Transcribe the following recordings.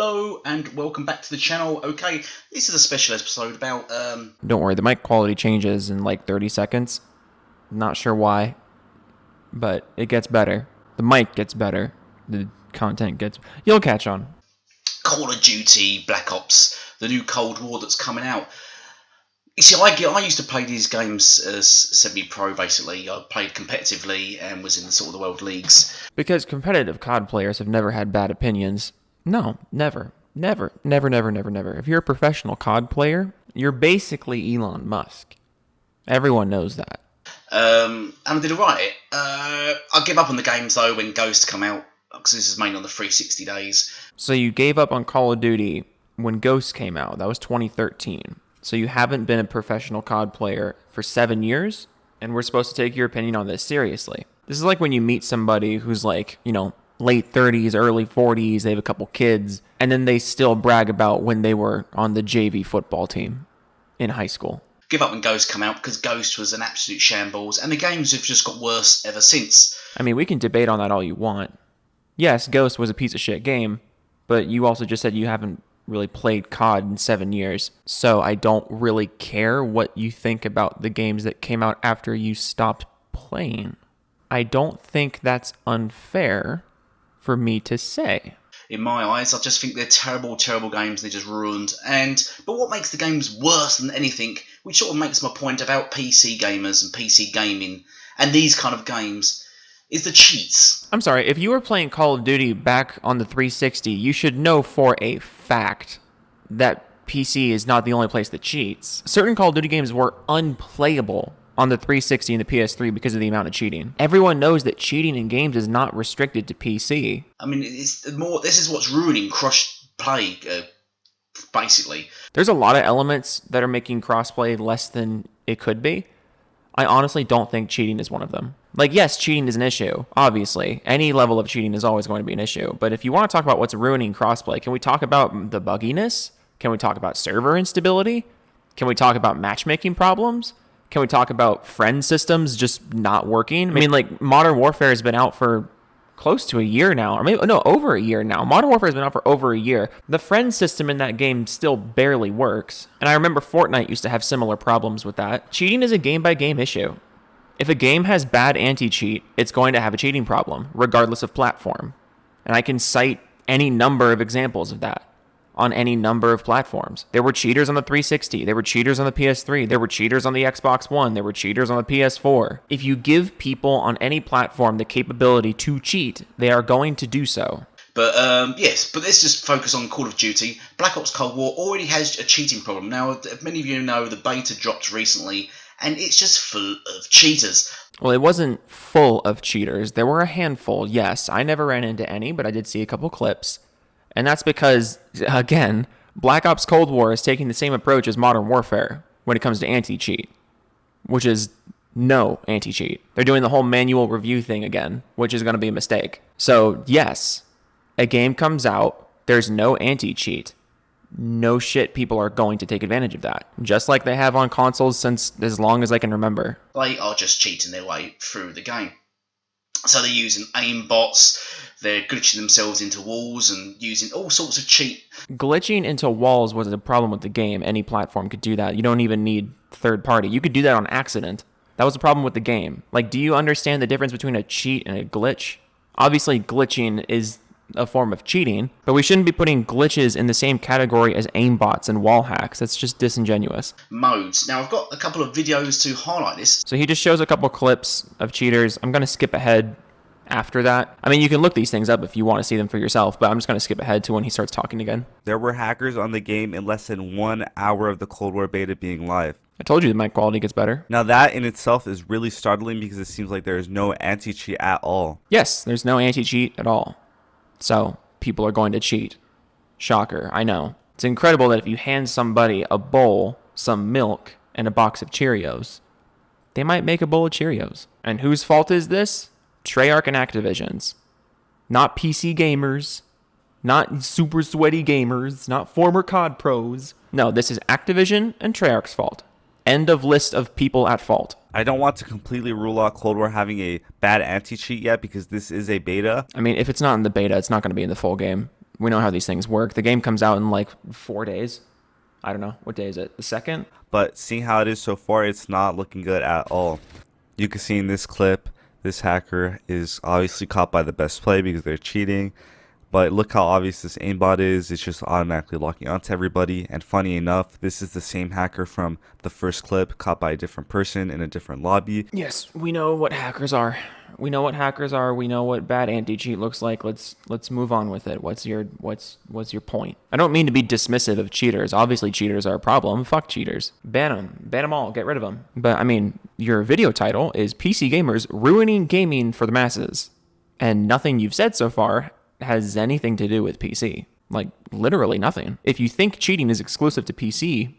Hello and welcome back to the channel. Okay, this is a special episode about Don't worry, the mic quality changes in like 30 seconds. Not sure why, but it gets better. The mic gets better. The content gets... You'll catch on. Call of Duty, Black Ops, the new Cold War that's coming out. You see, I used to play these games as semi-pro, basically. I played competitively and was in the sort of the world leagues. Because competitive COD players have never had bad opinions. No, never. Never. If you're a professional COD player, you're basically Elon Musk. Everyone knows that. And I did alright. I gave up on the games though when Ghost come out, because this is mainly on the 360 days. So you gave up on Call of Duty when Ghost came out. That was 2013. So you haven't been a professional COD player for 7 years, and we're supposed to take your opinion on this seriously. This is like when you meet somebody who's like, late 30s, early 40s, they have a couple kids, and then they still brag about when they were on the JV football team in high school. Give up when Ghost come out because Ghost was an absolute shambles, and the games have just got worse ever since. I mean, we can debate on that all you want. Yes, Ghost was a piece of shit game, but you also just said you haven't really played COD in 7 years, so I don't really care what you think about the games that came out after you stopped playing. I don't think that's unfair for me to say. In my eyes, I just think they're terrible games. They're just ruined. But what makes the games worse than anything, which sort of makes my point about PC gamers and PC gaming and these kind of games, is the cheats. I'm sorry, if you were playing Call of Duty back on the 360, you should know for a fact that PC is not the only place that cheats. Certain Call of Duty games were unplayable on the 360 and the PS3 because of the amount of cheating. Everyone knows that cheating in games is not restricted to PC. I mean, this is what's ruining cross-play, basically. There's a lot of elements that are making crossplay less than it could be. I honestly don't think cheating is one of them. Like, yes, cheating is an issue, obviously. Any level of cheating is always going to be an issue. But if you want to talk about what's ruining crossplay, can we talk about the bugginess? Can we talk about server instability? Can we talk about matchmaking problems? Can we talk about friend systems just not working? I mean, like, Modern Warfare has been out for close to a year now. Or maybe, no, over a year now. Modern Warfare has been out for over a year. The friend system in that game still barely works. And I remember Fortnite used to have similar problems with that. Cheating is a game-by-game issue. If a game has bad anti-cheat, it's going to have a cheating problem, regardless of platform. And I can cite any number of examples of that on any number of platforms. There were cheaters on the 360. There were cheaters on the PS3. There were cheaters on the Xbox One. There were cheaters on the PS4. If you give people on any platform the capability to cheat, they are going to do so. But yes, but let's just focus on Call of Duty. Black Ops Cold War already has a cheating problem. Now, many of you know the beta dropped recently, and it's just full of cheaters. Well, it wasn't full of cheaters. There were a handful, yes. I never ran into any, but I did see a couple clips. And that's because, again, Black Ops Cold War is taking the same approach as Modern Warfare when it comes to anti-cheat, which is no anti-cheat. They're doing the whole manual review thing again, which is going to be a mistake. So, yes, a game comes out, there's no anti-cheat. No shit, people are going to take advantage of that, just like they have on consoles since as long as I can remember. They are just cheating their way through the game. So they're using aim bots, they're glitching themselves into walls and using all sorts of cheat. Glitching into walls was a problem with the game. Any platform could do that. You don't even need third party. You could do that on accident. That was a problem with the game. Like, do you understand the difference between a cheat and a glitch? Obviously, glitching is a form of cheating, but we shouldn't be putting glitches in the same category as aimbots and wall hacks. That's just disingenuous. Modes. Now, I've got a couple of videos to highlight this. So he just shows a couple clips of cheaters. I'm going to skip ahead after that. I mean, you can look these things up if you want to see them for yourself, but I'm just going to skip ahead to when he starts talking again. There were hackers on the game in less than 1 hour of the Cold War beta being live. I told you the mic quality gets better. Now that in itself is really startling because it seems like there is no anti-cheat at all. Yes, there's no anti-cheat at all. So, people are going to cheat. Shocker, I know. It's incredible that if you hand somebody a bowl, some milk, and a box of Cheerios, they might make a bowl of Cheerios. And whose fault is this? Treyarch and Activision's. Not PC gamers, not super sweaty gamers, not former COD pros. No, this is Activision and Treyarch's fault. End of list of people at fault. I don't want to completely rule out Cold War having a bad anti-cheat yet because this is a beta. I mean, if it's not in the beta, it's not going to be in the full game. We know how these things work. The game comes out in like 4 days. I don't know. What day is it? The 2nd? But seeing how it is so far, it's not looking good at all. You can see in this clip, this hacker is obviously caught by the best play because they're cheating. But look how obvious this aimbot is. It's just automatically locking onto everybody. And funny enough, this is the same hacker from the first clip, caught by a different person in a different lobby. Yes, we know what hackers are. We know what hackers are. We know what bad anti-cheat looks like. Let's move on with it. What's your point? I don't mean to be dismissive of cheaters. Obviously, cheaters are a problem. Fuck cheaters. Ban them all. Get rid of them. But I mean, your video title is PC Gamers Ruining Gaming for the Masses, and nothing you've said so far has anything to do with PC. Like, literally nothing. If you think cheating is exclusive to PC,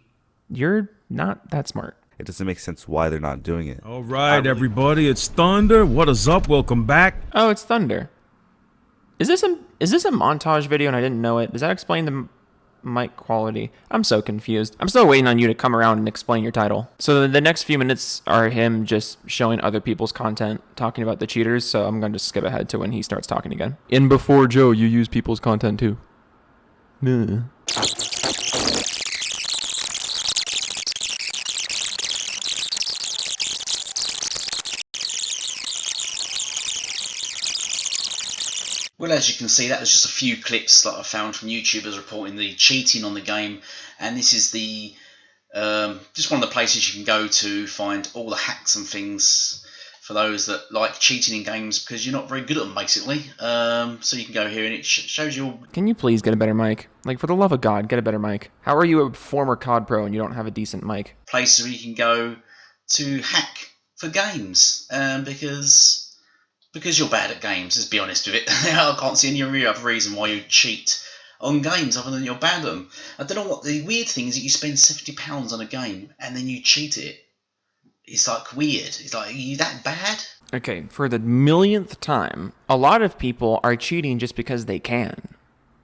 you're not that smart. It doesn't make sense why they're not doing it. All right, everybody, it's Thunder. What is up? Welcome back. Oh, it's Thunder. Is this a montage video and I didn't know it? Does that explain the mic quality? I'm so confused. I'm still waiting on you to come around and explain your title. So the next few minutes are him just showing other people's content, talking about the cheaters, so I'm going to skip ahead to when he starts talking again. In before Joe, you use people's content too. Well, as you can see, that was just a few clips that I found from YouTubers reporting the cheating on the game, and this is the just one of the places you can go to find all the hacks and things for those that like cheating in games because you're not very good at them, basically. So you can go here and it shows you all. Can you please get a better mic? Like, for the love of God, get a better mic. How are you a former COD pro and you don't have a decent mic? Places where you can go to hack for games because you're bad at games, let's be honest with it. I can't see any real other reason why you cheat on games other than you're bad at them. I don't know what the weird thing is that you spend £70 on a game and then you cheat it. It's like weird. It's like, are you that bad? Okay, for the millionth time, a lot of people are cheating just because they can.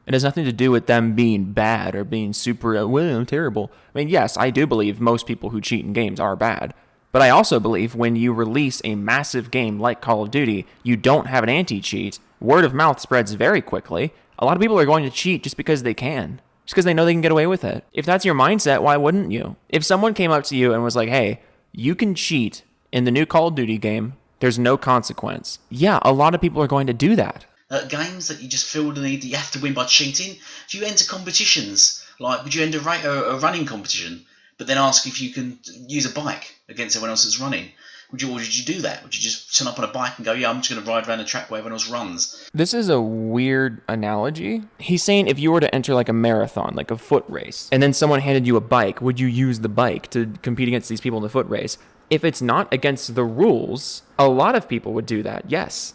It has nothing to do with them being bad or being super, well, terrible. I mean, yes, I do believe most people who cheat in games are bad. But I also believe when you release a massive game like Call of Duty, you don't have an anti-cheat, word of mouth spreads very quickly. A lot of people are going to cheat just because they can. Just because they know they can get away with it. If that's your mindset, why wouldn't you? If someone came up to you and was like, hey, you can cheat in the new Call of Duty game, there's no consequence. Yeah, a lot of people are going to do that. Games that you just feel the need that you have to win by cheating, do you enter competitions? Like, would you enter a running competition, but then ask if you can use a bike against everyone else that's running? Or did you do that? Would you just turn up on a bike and go, yeah, I'm just going to ride around the track where everyone else runs? This is a weird analogy. He's saying if you were to enter like a marathon, like a foot race, and then someone handed you a bike, would you use the bike to compete against these people in the foot race? If it's not against the rules, a lot of people would do that, yes.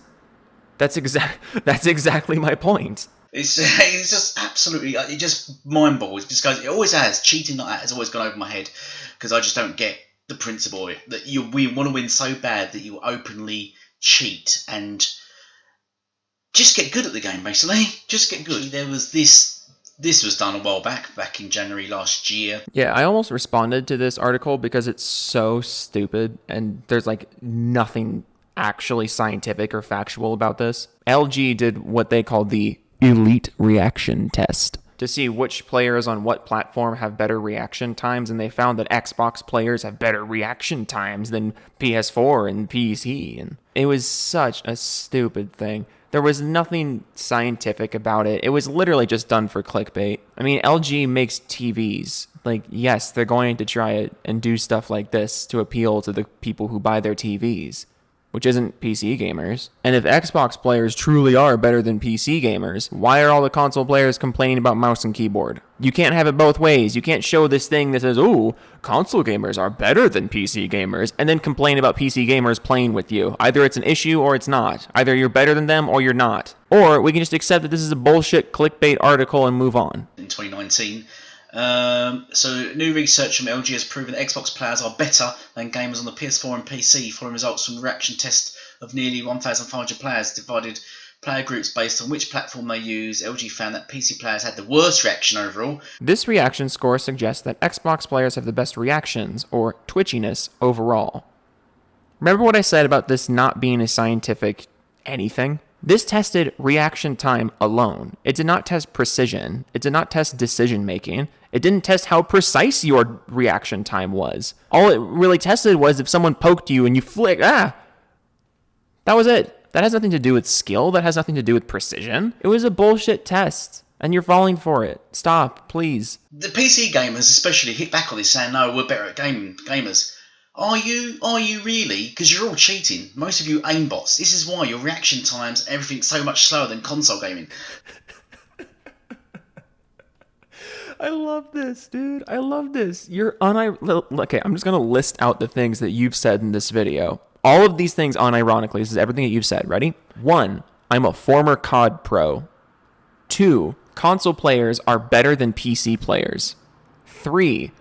That's exactly my point. It's just absolutely, it just mind boggles. It just goes, it always has. Cheating like that has always gone over my head because I just don't get the principle of it. That we want to win so bad that you openly cheat and just get good at the game, basically. Just get good. There was this was done a while back in January last year. Yeah, I almost responded to this article because it's so stupid and there's like nothing actually scientific or factual about this. LG did what they called the elite reaction test to see which players on what platform have better reaction times, and they found that Xbox players have better reaction times than PS4 and PC, and it was such a stupid thing. There was nothing scientific about it. It was literally just done for clickbait. I mean, LG makes TVs. Like, yes, they're going to try it and do stuff like this to appeal to the people who buy their TVs, which isn't PC gamers. And if Xbox players truly are better than PC gamers, why are all the console players complaining about mouse and keyboard? You can't have it both ways. You can't show this thing that says, oh, console gamers are better than PC gamers, and then complain about PC gamers playing with you. Either it's an issue or it's not. Either you're better than them or you're not. Or we can just accept that this is a bullshit clickbait article and move on. In 2019, so new research from LG has proven that Xbox players are better than gamers on the PS4 and PC, following results from the reaction test of nearly 1,500 players, divided player groups based on which platform they use. LG found that PC players had the worst reaction overall. This reaction score suggests that Xbox players have the best reactions, or twitchiness, overall. Remember what I said about this not being a scientific anything? This tested reaction time alone. It did not test precision. It did not test decision making. It didn't test how precise your reaction time was. All it really tested was if someone poked you and you flick, that was it. That has nothing to do with skill. That has nothing to do with precision. It was a bullshit test, and you're falling for it. Stop, please. The PC gamers especially hit back on this, saying, no, we're better at gamers. Are you really? Because you're all cheating. Most of you aimbots. This is why your reaction times, everything's so much slower than console gaming. I love this, dude. I love this. Okay, I'm just going to list out the things that you've said in this video. All of these things unironically. This is everything that you've said. Ready? 1, I'm a former COD pro. 2, console players are better than PC players. 3,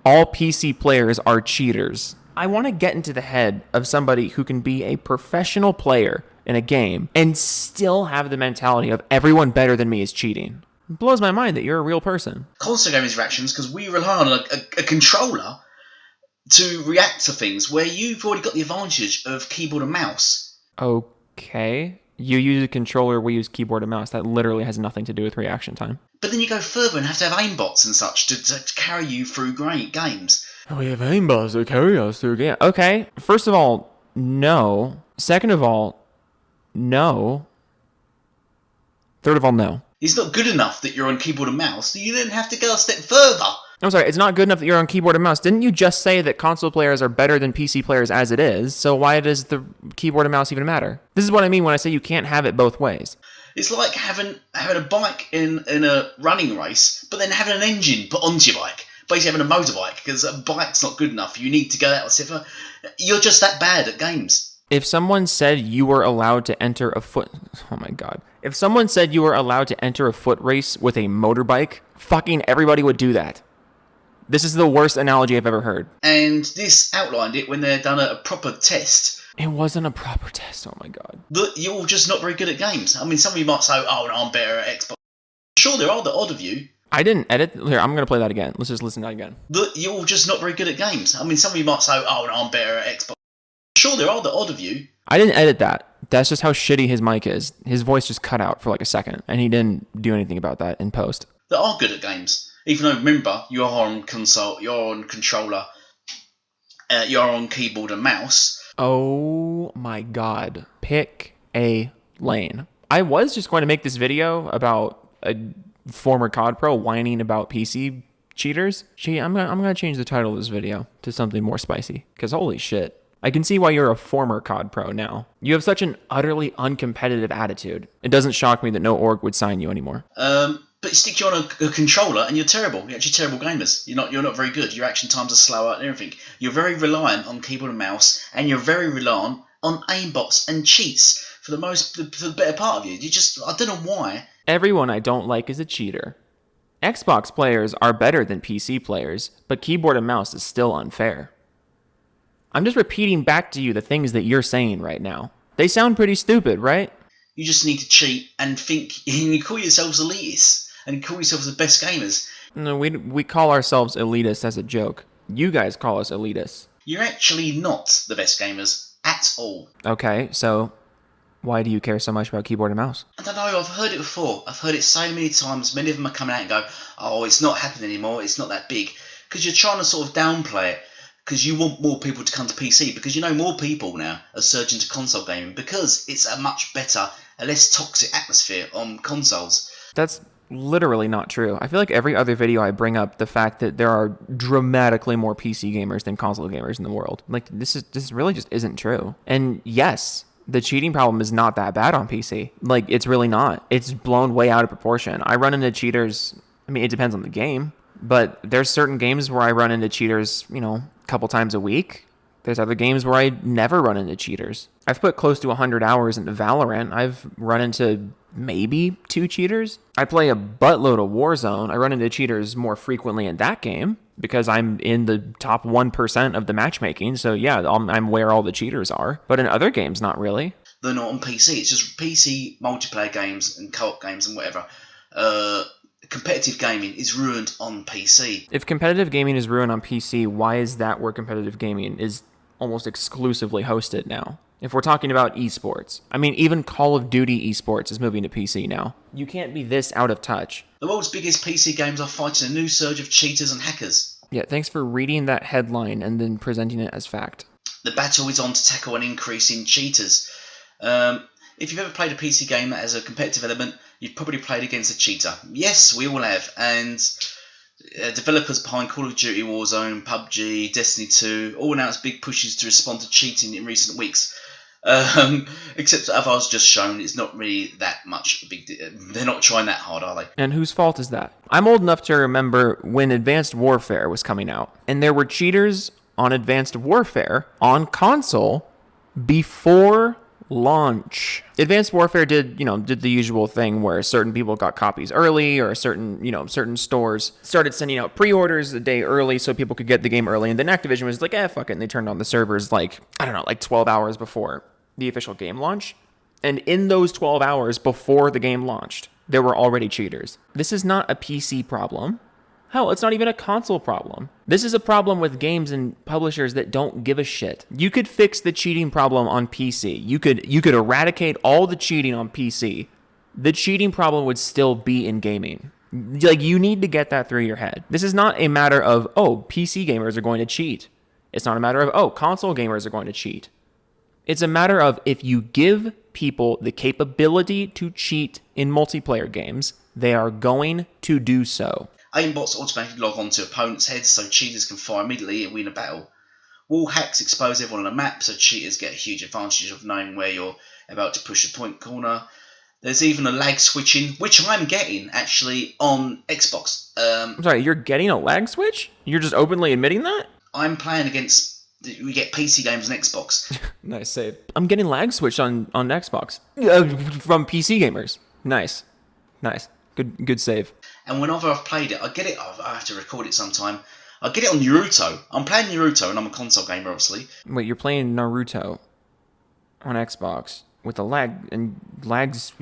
all PC players are cheaters. I want to get into the head of somebody who can be a professional player in a game and still have the mentality of everyone better than me is cheating. It blows my mind that you're a real person. Console gaming's reactions, because we rely on a controller to react to things where you've already got the advantage of keyboard and mouse. Okay. You use a controller, we use keyboard and mouse. That literally has nothing to do with reaction time. But then you go further and have to have aimbots and such to carry you through great games. We have aimbots that carry us through games. Okay. First of all, no. Second of all, no. Third of all, no. It's not good enough that you're on keyboard and mouse. You then have to go a step further. I'm sorry, it's not good enough that you're on keyboard and mouse. Didn't you just say that console players are better than PC players as it is? So why does the keyboard and mouse even matter? This is what I mean when I say you can't have it both ways. It's like having a bike in a running race, but then having an engine put onto your bike. Basically having a motorbike, because a bike's not good enough. You need to go out and sit. You're just that bad at games. If someone said you were allowed to enter a foot... Oh my god. If someone said you were allowed to enter a foot race with a motorbike, fucking everybody would do that. This is the worst analogy I've ever heard. And this outlined it when they'd done a proper test. It wasn't a proper test, oh my god. That you're just not very good at games. I mean, some of you might say, oh, no, I'm better at Xbox. Sure, there are the odd of you. I didn't edit... Here, I'm going to play that again. Let's just listen to that again. That you're just not very good at games. I mean, some of you might say, oh, no, I'm better at Xbox. Sure, there are the odd of you. I didn't edit that. That's just how shitty his mic is. His voice just cut out for like a second, and he didn't do anything about that in post. That are good at games. Even though, remember, you're on console, you're on controller, you're on keyboard and mouse. Oh my god. Pick a lane. I was just going to make this video about a former COD pro whining about PC cheaters. I'm gonna change the title of this video to something more spicy, because holy shit. I can see why you're a former COD pro now. You have such an utterly uncompetitive attitude. It doesn't shock me that no org would sign you anymore. But stick you on a controller and you're terrible. You're actually terrible gamers. You're not very good. Your action times are slower and everything. You're very reliant on keyboard and mouse, and you're very reliant on aimbots and cheats for the better part of you. I don't know why. Everyone I don't like is a cheater. Xbox players are better than PC players, but keyboard and mouse is still unfair. I'm just repeating back to you the things that you're saying right now. They sound pretty stupid, right? You just need to cheat and think, and you call yourselves elitists, and call yourselves the best gamers. No, we call ourselves elitists as a joke. You guys call us elitists. You're actually not the best gamers at all. Okay, so why do you care so much about keyboard and mouse? I don't know, I've heard it before. I've heard it so many times. Many of them are coming out and go, oh, it's not happening anymore, it's not that big. Because you're trying to sort of downplay it. Because you want more people to come to PC. Because you know more people now are surging to console gaming. Because it's a much better, a less toxic atmosphere on consoles. That's literally not true. I feel like every other video I bring up the fact that there are dramatically more PC gamers than console gamers in the world. Like, this really just isn't true. And yes, the cheating problem is not that bad on PC. Like, it's really not. It's blown way out of proportion. I run into cheaters. I mean, it depends on the game. But there's certain games where I run into cheaters, a couple times a week. There's other games where I never run into cheaters. I've put close to 100 hours into Valorant. I've run into maybe 2 cheaters. I play a buttload of Warzone. I run into cheaters more frequently in that game because I'm in the top 1% of the matchmaking. So yeah, I'm where all the cheaters are. But in other games, not really. They're not on PC. It's just PC multiplayer games and co-op games and whatever. Competitive gaming is ruined on PC. If competitive gaming is ruined on PC, why is that where competitive gaming is almost exclusively hosted now? If we're talking about esports, I mean, even Call of Duty esports is moving to PC now. You can't be this out of touch. The world's biggest PC games are fighting a new surge of cheaters and hackers. Yeah, thanks for reading that headline and then presenting it as fact. The battle is on to tackle an increase in cheaters. If you've ever played a PC game that has a competitive element, you've probably played against a cheater. Yes, we all have. And developers behind Call of Duty, Warzone, PUBG, Destiny 2 all announced big pushes to respond to cheating in recent weeks. Except that others just shown it's not really that much a big deal. They're not trying that hard, are they? And whose fault is that? I'm old enough to remember when Advanced Warfare was coming out, and there were cheaters on Advanced Warfare on console before launch. Advanced Warfare did the usual thing where certain people got copies early, or certain stores started sending out pre-orders a day early so people could get the game early, and then Activision was like, fuck it, and they turned on the servers like 12 hours before the official game launch. And in those 12 hours before the game launched, there were already cheaters. This is not a PC problem. Hell, it's not even a console problem. This is a problem with games and publishers that don't give a shit. You could fix the cheating problem on PC. You could eradicate all the cheating on PC. The cheating problem would still be in gaming. Like, you need to get that through your head. This is not a matter of, PC gamers are going to cheat. It's not a matter of, console gamers are going to cheat. It's a matter of, if you give people the capability to cheat in multiplayer games, they are going to do so. Aimbots automatically log on to opponents' heads so cheaters can fire immediately and win a battle. Wall hacks expose everyone on a map so cheaters get a huge advantage of knowing where you're about to push the point corner. There's even a lag switching, which I'm getting actually on Xbox. I'm sorry, you're getting a lag switch? You're just openly admitting that? I'm playing against... We get PC games on Xbox. Nice save. I'm getting lag switched on Xbox. From PC gamers. Nice. Good save. And whenever I've played it, I get it. I have to record it sometime. I get it on Naruto. I'm playing Naruto, and I'm a console gamer, obviously. Wait, you're playing Naruto on Xbox with the lag and lags?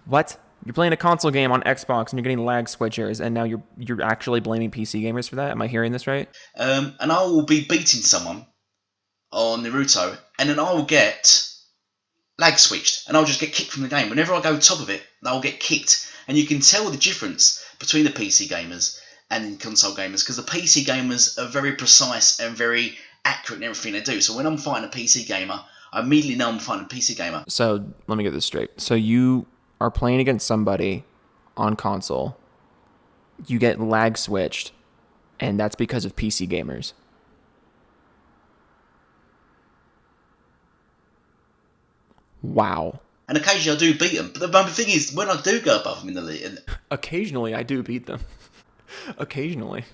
What? You're playing a console game on Xbox, and you're getting lag switchers, and now you're actually blaming PC gamers for that? Am I hearing this right? And I will be beating someone on Naruto, and then I will get lag switched, and I'll just get kicked from the game. Whenever I go top of it, I'll get kicked. And you can tell the difference between the PC gamers and console gamers, because the PC gamers are very precise and very accurate in everything they do. So when I'm fighting a PC gamer, I immediately know I'm fighting a PC gamer. So let me get this straight. So you are playing against somebody on console, you get lag switched, and that's because of PC gamers. Wow. And occasionally I do beat them. But the thing is, when I do go above them in the league, occasionally I do beat them. Occasionally.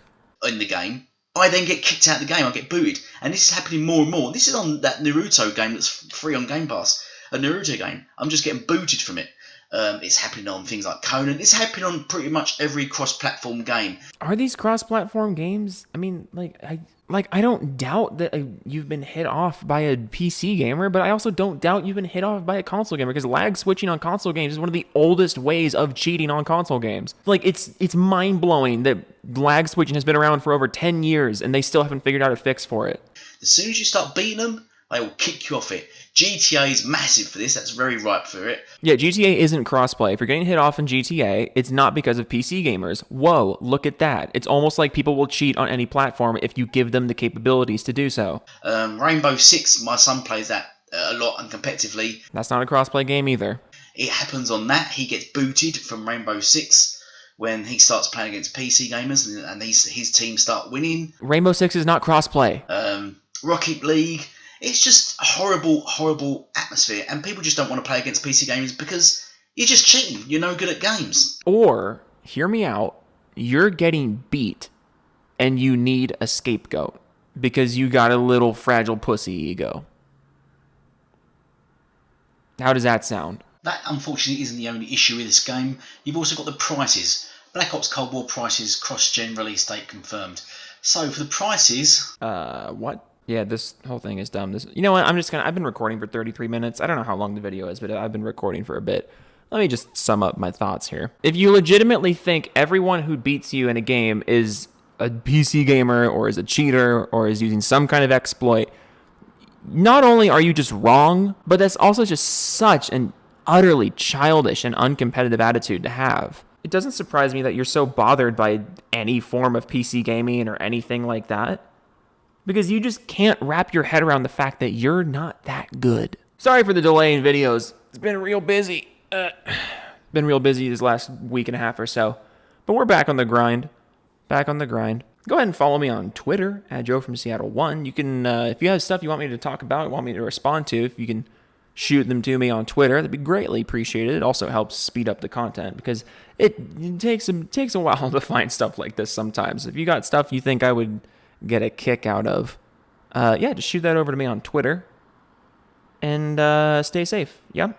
In the game, I then get kicked out of the game. I get booted. And this is happening more and more. This is on that Naruto game that's free on Game Pass. A Naruto game. I'm just getting booted from it. It's happening on things like Conan. It's happening on pretty much every cross-platform game. Are these cross-platform games? I mean, I don't doubt that you've been hit off by a PC gamer, but I also don't doubt you've been hit off by a console gamer, because lag switching on console games is one of the oldest ways of cheating on console games. Like, it's mind-blowing that lag switching has been around for over 10 years, and they still haven't figured out a fix for it. As soon as you start beating them, they will kick you off it. GTA is massive for this. That's very ripe for it. Yeah, GTA isn't crossplay. If you're getting hit off in GTA, it's not because of PC gamers. Whoa, look at that. It's almost like people will cheat on any platform if you give them the capabilities to do so. Rainbow Six, my son plays that a lot and competitively. That's not a crossplay game either. It happens on that. He gets booted from Rainbow Six when he starts playing against PC gamers, and his team start winning. Rainbow Six is not crossplay. Rocket League. It's just a horrible, horrible atmosphere, and people just don't want to play against PC gamers because you're just cheating. You're no good at games. Or, hear me out, you're getting beat, and you need a scapegoat because you got a little fragile pussy ego. How does that sound? That, unfortunately, isn't the only issue with this game. You've also got the prices. Black Ops Cold War prices, cross-gen release date confirmed. So, for the prices... What? Yeah, this whole thing is dumb. You know what? I've been recording for 33 minutes. I don't know how long the video is, but I've been recording for a bit. Let me just sum up my thoughts here. If you legitimately think everyone who beats you in a game is a PC gamer or is a cheater or is using some kind of exploit, not only are you just wrong, but that's also just such an utterly childish and uncompetitive attitude to have. It doesn't surprise me that you're so bothered by any form of PC gaming or anything like that, because you just can't wrap your head around the fact that you're not that good. Sorry for the delay in videos. It's been real busy. Been real busy this last week and a half or so. But we're back on the grind. Back on the grind. Go ahead and follow me on Twitter at JoeFromSeattle1. You can, if you have stuff you want me to talk about, want me to respond to, if you can shoot them to me on Twitter, that'd be greatly appreciated. It also helps speed up the content because it takes a while to find stuff like this sometimes. If you got stuff you think I would get a kick out of, just shoot that over to me on Twitter. And stay safe. Yeah.